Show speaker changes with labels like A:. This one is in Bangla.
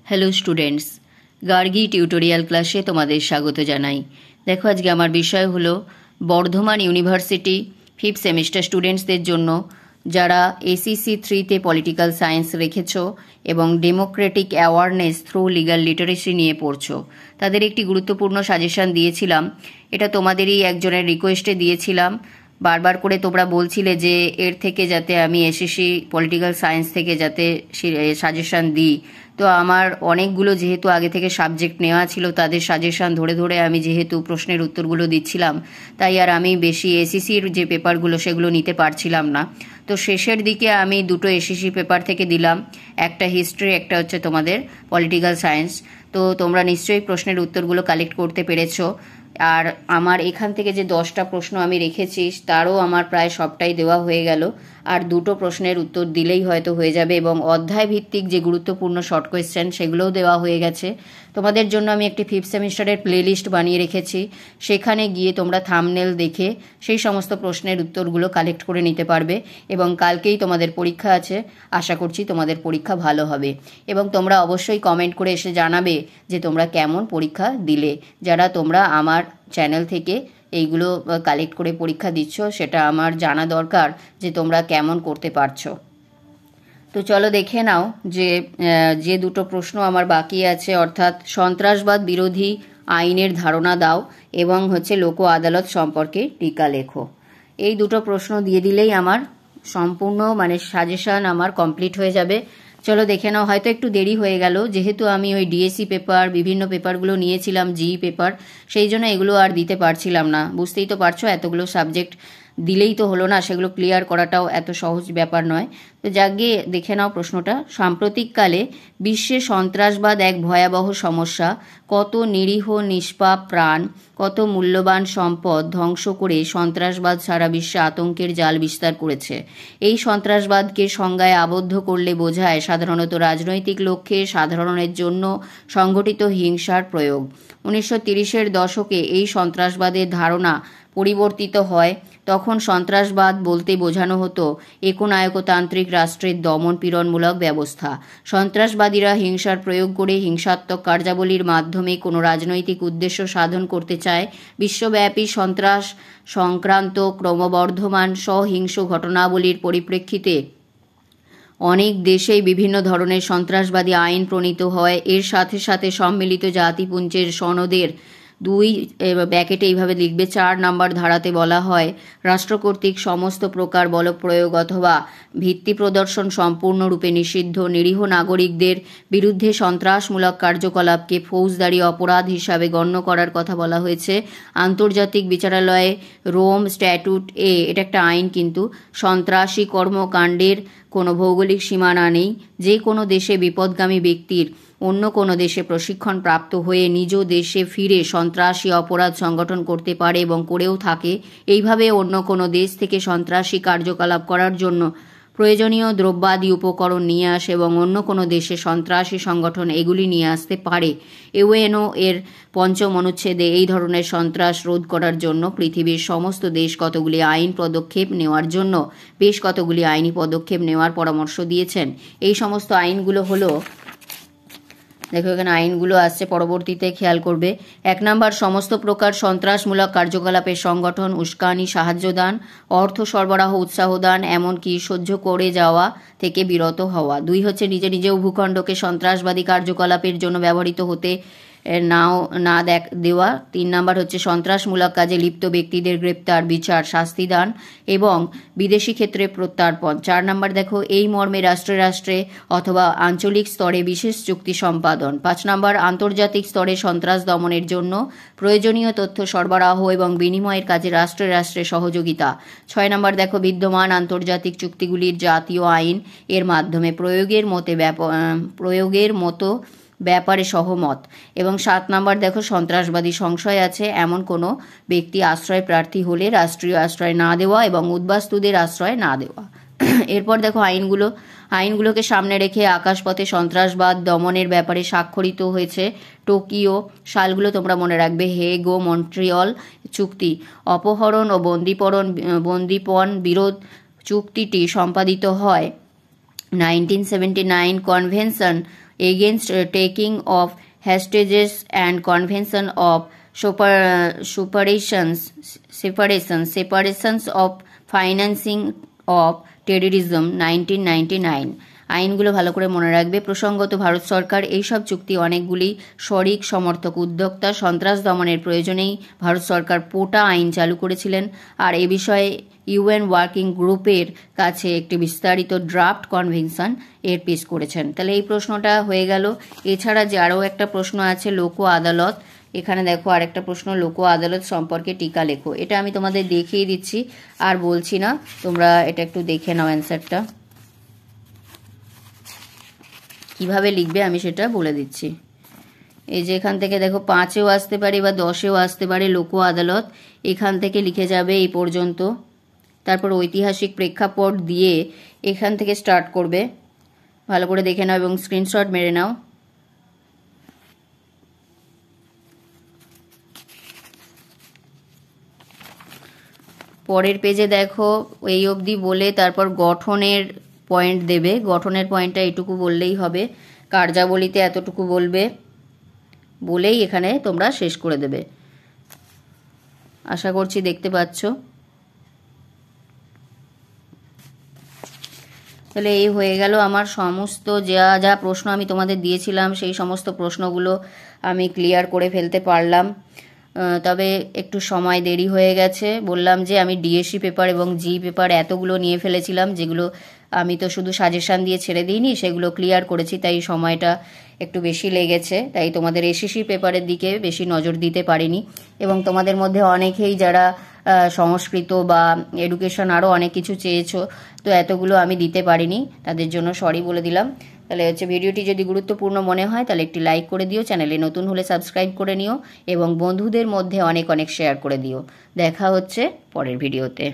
A: হ্যালো স্টুডেন্টস, গার্গী টিউটোরিয়াল ক্লাসে তোমাদের স্বাগত জানাই। দেখো, আজকে আমার বিষয় হলো বর্ধমান ইউনিভার্সিটি 5th সেমিস্টার স্টুডেন্টসদের জন্য যারা ACC 3-তে পলিটিক্যাল সায়েন্স রেখেছ এবং Democratic awareness through legal literacy নিয়ে পড়ছো, তাদের একটি গুরুত্বপূর্ণ সাজেশন দিয়েছিলাম। এটা তোমাদেরই একজনের রিকোয়েস্টে দিয়েছিলাম। বারবার করে তোমরা বলছিলে যে এর থেকে যাতে আমি SSC পলিটিক্যাল সায়েন্স থেকে যাতে সাজেশন দিই। তো আমার অনেকগুলো যেহেতু আগে থেকে সাবজেক্ট নেওয়া ছিল, তাদের সাজেশন ধরে ধরে আমি যেহেতু প্রশ্নের উত্তরগুলো দিচ্ছিলাম, তাই আর আমি বেশি SSCর যে পেপারগুলো সেগুলো নিতে পারছিলাম না। তো শেষের দিকে আমি দুটো SSC পেপার থেকে দিলাম, একটা হিস্ট্রি, একটা হচ্ছে তোমাদের পলিটিক্যাল সায়েন্স। তো তোমরা নিশ্চয়ই প্রশ্নের উত্তরগুলো কালেক্ট করতে পেরেছো। আর আমার এখান থেকে যে 10টা প্রশ্ন আমি রেখেছি তারও আমার প্রায় সবটাই দেওয়া হয়ে গেল। আর দুটো প্রশ্নের উত্তর দিলেই হয়তো হয়ে যাবে, এবং অধ্যায় ভিত্তিক যে গুরুত্বপূর্ণ শর্ট কোয়েশ্চেন সেগুলোও দেওয়া হয়ে গেছে। তোমাদের জন্য আমি একটি 5th সেমিস্টারের প্লেলিস্ট বানিয়ে রেখেছি, সেখানে গিয়ে তোমরা থাম্বনেল দেখে সেই সমস্ত প্রশ্নের উত্তরগুলো কালেক্ট করে নিতে পারবে। এবং কালকেই তোমাদের পরীক্ষা আছে, আশা করছি তোমাদের পরীক্ষা ভালো হবে। এবং তোমরা অবশ্যই কমেন্ট করে এসে জানাবে যে তোমরা কেমন পরীক্ষা দিলে। যারা তোমরা আমার চ্যানেল থেকে এইগুলো কালেক্ট করে পরীক্ষা দিচ্ছ, সেটা আমার জানা দরকার যে তোমরা কেমন করতে পারছো। তো চলো দেখে নাও যে দুটো প্রশ্ন আমার বাকি আছে, অর্থাৎ সন্ত্রাসবাদ বিরোধী আইনের ধারণা দাও এবং হচ্ছে লোক আদালত সম্পর্কে টিকা লেখো। এই দুটো প্রশ্ন দিয়ে দিলেই আমার সম্পূর্ণ সাজেশন আমার কমপ্লিট হয়ে যাবে। চলো দেখে নাও। হয়তো একটু দেরি হয়ে গেল, যেহেতু আমি ওই ডিএসসি পেপার বিভিন্ন পেপারগুলো নিয়েছিলাম, জিই পেপার, সেই জন্য এগুলো আর দিতে পারছিলাম না। বুঝতেই তো পারছো, এতগুলো সাবজেক্ট দিলেই তো হলো না, সেগুলো ক্লিয়ার করাটাও এত সহজ ব্যাপার নয়। তো যাকে দেখে নাও প্রশ্নটা। সাম্প্রতিককালে বিশ্বে সন্ত্রাসবাদ এক ভয়াবহ সমস্যা। কত নিরীহ নিষ্পাপ প্রাণ, কত মূল্যবান সম্পদ ধ্বংস করে সন্ত্রাসবাদ সারা বিশ্বে আতঙ্কের জাল বিস্তার করেছে। এই সন্ত্রাসবাদকে সংজ্ঞায় আবদ্ধ করলে বোঝায় সাধারণত রাজনৈতিক লক্ষ্যে সাধারণের জন্য সংগঠিত হিংসার প্রয়োগ। 1930-এর দশকে এই সন্ত্রাসবাদের ধারণা পরিবর্তিত হয়। তখন সন্ত্রাসবাদ বলতে বোঝানো হতো একনায়কতান্ত্রিক রাষ্ট্রের দমন পীড়নমূলক ব্যবস্থা। সন্ত্রাসবাদীরা হিংসার প্রয়োগ করে হিংসাত্মক কার্যাবলীর মাধ্যমে কোনো রাজনৈতিক উদ্দেশ্য সাধন করতে চায়। বিশ্বব্যাপী সন্ত্রাস সংক্রান্ত ক্রমবর্ধমান সহিংস ঘটনাবলীর পরিপ্রেক্ষিতে অনেক দেশেই বিভিন্ন ধরনের সন্ত্রাসবাদী আইন প্রণীত হয়। এর সাথে সাথে সম্মিলিত জাতিপুঞ্জের সনদের 2 ব্যাকেটে এইভাবে লিখবে 4 নম্বর ধারাতে বলা হয়, রাষ্ট্র কর্তৃক সমস্ত প্রকার বলপ্রয়োগ অথবা ভিত্তি প্রদর্শন সম্পূর্ণরূপে নিষিদ্ধ। নিরীহ নাগরিকদের বিরুদ্ধে সন্ত্রাসমূলক কার্যকলাপকে ফৌজদারি অপরাধ হিসাবে গণ্য করার কথা বলা হয়েছে। আন্তর্জাতিক বিচারালয়ে রোম স্ট্যাটুট এটা একটা আইন, কিন্তু সন্ত্রাসী কর্মকাণ্ডের কোনো ভৌগোলিক সীমানা নেই। যে কোনো দেশে বিপদগামী ব্যক্তির অন্য কোনো দেশে প্রশিক্ষণ প্রাপ্ত হয়ে নিজ দেশে ফিরে সন্ত্রাসী অপরাধ সংগঠন করতে পারে এবং করেও থাকে। এইভাবে অন্য কোনো দেশ থেকে সন্ত্রাসী কার্যকলাপ করার জন্য প্রয়োজনীয় দ্রব্যাদি উপকরণ নিয়ে আসে এবং অন্য কোনো দেশে সন্ত্রাসী সংগঠন এগুলি নিয়ে আসতে পারে। ইউএনও এর 5ম অনুচ্ছেদে এই ধরনের সন্ত্রাস রোধ করার জন্য পৃথিবীর সমস্ত দেশ কতগুলি আইন পদক্ষেপ নেওয়ার জন্য বেশ কতগুলি আইনি পদক্ষেপ নেওয়ার পরামর্শ দিয়েছেন। এই সমস্ত আইনগুলো হলো, দেখো এখানে আইনগুলো আসছে, পরবর্তীতে খেয়াল করবে। 1 নম্বর, সমস্ত প্রকার সন্ত্রাসমূলক কার্যকলাপের সংগঠন, উস্কানি, সাহায্য দান, অর্থ সরবরাহ, উৎসাহ দান, এমনকি সহ্য করে যাওয়া থেকে বিরত হওয়া। 2 হচ্ছে নিজেও ভূখণ্ডকে সন্ত্রাসবাদী কার্যকলাপের জন্য ব্যবহৃত হতে না দেওয়া। 3 নম্বর হচ্ছে সন্ত্রাসমূলক কাজে লিপ্ত ব্যক্তিদের গ্রেপ্তার, বিচার, শাস্তি দান এবং বিদেশি ক্ষেত্রে প্রত্যর্পণ। 4 নম্বর দেখো, এই মর্মে রাষ্ট্রে রাষ্ট্রে অথবা আঞ্চলিক স্তরে বিশেষ চুক্তি সম্পাদন। 5 নম্বর, আন্তর্জাতিক স্তরে সন্ত্রাস দমনের জন্য প্রয়োজনীয় তথ্য সরবরাহ এবং বিনিময়ের কাজে রাষ্ট্রে রাষ্ট্রে সহযোগিতা। 6 নম্বর দেখো, বিদ্যমান আন্তর্জাতিক চুক্তিগুলির জাতীয় আইন এর মাধ্যমে প্রয়োগের মতো ব্যাপারে সহমত। এবং 7 নম্বর দেখো, সন্ত্রাসবাদী সংশয় আছে এমন কোনো ব্যক্তি আশ্রয় প্রার্থী হলে রাষ্ট্রীয় আশ্রয় না দেওয়া এবং উদ্বাস্তুদের আশ্রয় না দেওয়া। এরপর দেখো আইনগুলোকে সামনে রেখে আকাশপথে সন্ত্রাসবাদ দমনের ব্যাপারে স্বাক্ষরিত হয়েছে টোকিও। সালগুলো তোমরা মনে রাখবে। হেগ ও মন্ট্রিয়ল চুক্তি। অপহরণ ও বন্দিপণ বিরোধ চুক্তিটি সম্পাদিত হয় 1979 convention against taking of hostages and convention of separations of financing of terrorism 1999। আইনগুলো ভালো করে মনে রাখবে। প্রসঙ্গত ভারত সরকার এইসব চুক্তি অনেকগুলি শরিক সমর্থক উদ্যোক্তা সন্ত্রাস দমনের প্রয়োজনেই ভারত সরকার পোটা আইন চালু করেছিলেন। আর এ বিষয়ে ইউএন ওয়ার্কিং গ্রুপের কাছে একটি বিস্তারিত ড্রাফট কনভেনশন এর পেশ করেছেন। তাহলে এই প্রশ্নটা হয়ে গেল। এছাড়া যে আরও একটা প্রশ্ন আছে লোক আদালত, এখানে দেখো আরেকটা প্রশ্ন, লোক আদালত সম্পর্কে টিকা লেখো। এটা আমি তোমাদের দেখিয়ে দিচ্ছি আর বলছি না, তোমরা এটা একটু দেখে নাও অ্যান্সারটা কিভাবে লিখবে আমি সেটা বলে দিচ্ছি। এই যে এখান থেকে দেখো 5-এও আসতে পারে বা 10-এও আসতে পারে লোক আদালত, এখান থেকে লিখে যাবে এই পর্যন্ত, তারপর ঐতিহাসিক প্রেক্ষাপট দিয়ে এখান থেকে স্টার্ট করবে। ভালো করে দেখে নাও এবং স্ক্রিনশট মেরে নাও। পরের পেজে দেখো এই অবধি বলে তারপর গঠনের পয়েন্ট দেবে। গঠনের পয়েন্টটা এটুকু বললেই হবে, কার্যাবলীতে এতটুকু বলবে, বলেই এখানে তোমরা শেষ করে দেবে। আশা করছি দেখতে পাচ্ছ। তাহলে এই হয়ে গেল আমার সমস্ত যা যা প্রশ্ন আমি তোমাদের দিয়েছিলাম সেই সমস্ত প্রশ্নগুলো আমি ক্লিয়ার করে ফেলতে পারলাম। তবে একটু সময় দেরি হয়ে গেছে। বললাম যে আমি ডিএসসি পেপার এবং জি পেপার এতগুলো নিয়ে ফেলেছিলাম, যেগুলো আমি তো শুধু সাজেশান দিয়ে ছেড়ে দিইনি, সেগুলো ক্লিয়ার করেছি, তাই সময়টা একটু বেশি লেগেছে। তাই তোমাদের এসএসসি পেপারের দিকে বেশি নজর দিতে পারিনি। এবং তোমাদের মধ্যে অনেকেই যারা সংস্কৃত বা এডুকেশন আরও অনেক কিছু চেয়েছো, তো এতগুলো আমি দিতে পারিনি, তাদের জন্য সরি বলে দিলাম। তাহলে হচ্ছে ভিডিওটি যদি গুরুত্বপূর্ণ মনে হয় তাহলে একটি লাইক করে দিও, চ্যানেলে নতুন হলে সাবস্ক্রাইব করে নিও এবং বন্ধুদের মধ্যে অনেক অনেক শেয়ার করে দিও। দেখা হচ্ছে পরের ভিডিওতে।